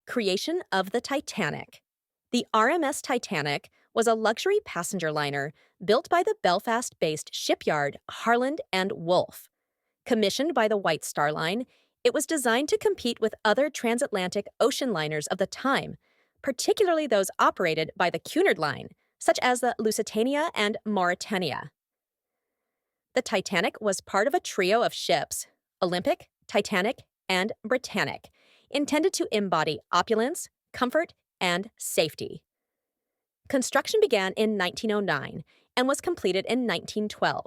Creation of the Titanic. The RMS Titanic was a luxury passenger liner built by the Belfast-based shipyard Harland and Wolff. Commissioned by the White Star Line, it was designed to compete with other transatlantic ocean liners of the time, particularly those operated by the Cunard Line, such as the Lusitania and Mauretania. The Titanic was part of a trio of ships, Olympic, Titanic, and Britannic, intended to embody opulence, comfort, and safety. Construction began in 1909 and was completed in 1912.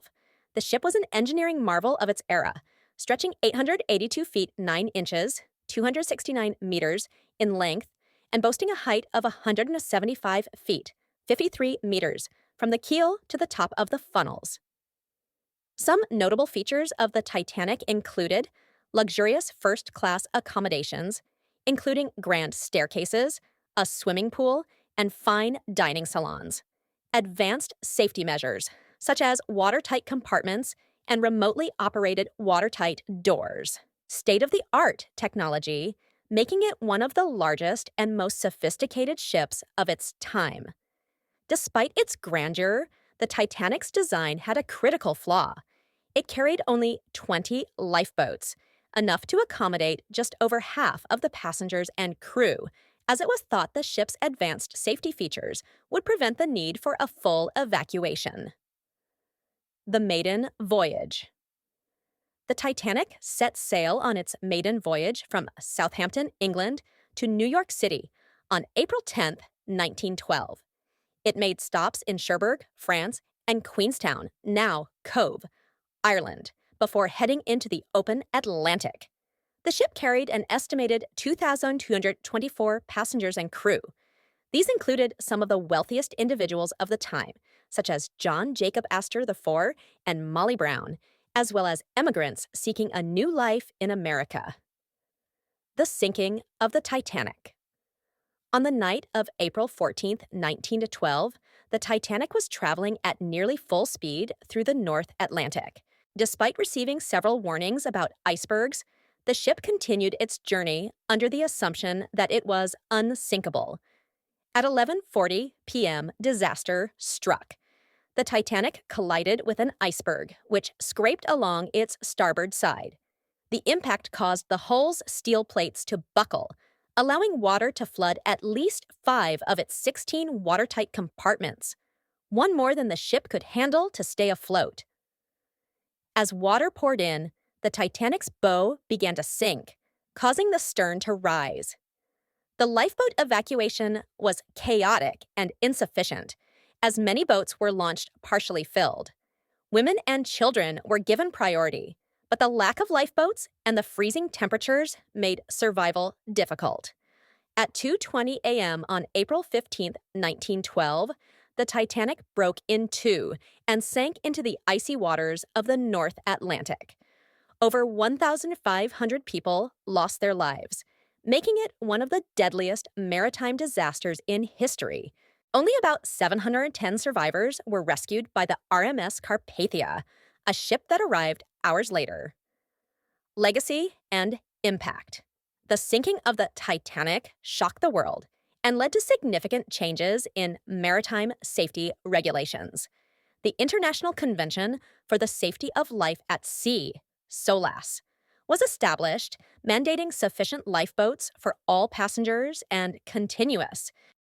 The ship was an engineering marvel of its era, stretching 882 feet 9 inches, 269 meters in length, and boasting a height of 175 feet, 53 meters, from the keel to the top of the funnels. Some notable features of the Titanic included luxurious first-class accommodations, including grand staircases, a swimming pool, and fine dining salons. Advanced safety measures, such as watertight compartments and remotely operated watertight doors. State-of-the-art technology, making it one of the largest and most sophisticated ships of its time. Despite its grandeur, the Titanic's design had a critical flaw. It carried only 20 lifeboats, enough to accommodate just over half of the passengers and crew, as it was thought the ship's advanced safety features would prevent the need for a full evacuation. The maiden voyage. The Titanic set sail on its maiden voyage from Southampton, England, to New York City on April 10, 1912. It made stops in Cherbourg, France, and Queenstown, now Cove, Ireland, before heading into the open Atlantic. The ship carried an estimated 2,224 passengers and crew. These included some of the wealthiest individuals of the time, such as John Jacob Astor IV and Molly Brown, as well as immigrants seeking a new life in America. The sinking of the Titanic. On the night of April 14, 1912, the Titanic was traveling at nearly full speed through the North Atlantic. Despite receiving several warnings about icebergs, the ship continued its journey under the assumption that it was unsinkable. At 11:40 p.m., disaster struck. The Titanic collided with an iceberg, which scraped along its starboard side. The impact caused the hull's steel plates to buckle, allowing water to flood at least 5 of its 16 watertight compartments, one more than the ship could handle to stay afloat. As water poured in, the Titanic's bow began to sink, causing the stern to rise. The lifeboat evacuation was chaotic and insufficient, as many boats were launched partially filled. Women and children were given priority, but the lack of lifeboats and the freezing temperatures made survival difficult. At 2:20 a.m. on April 15, 1912, the Titanic broke in two and sank into the icy waters of the North Atlantic. Over 1,500 people lost their lives, making it one of the deadliest maritime disasters in history. Only about 710 survivors were rescued by the RMS Carpathia, a ship that arrived hours later. Legacy and impact. The sinking of the Titanic shocked the world and led to significant changes in maritime safety regulations. The International Convention for the Safety of Life at Sea, SOLAS, was established, mandating sufficient lifeboats for all passengers and continuous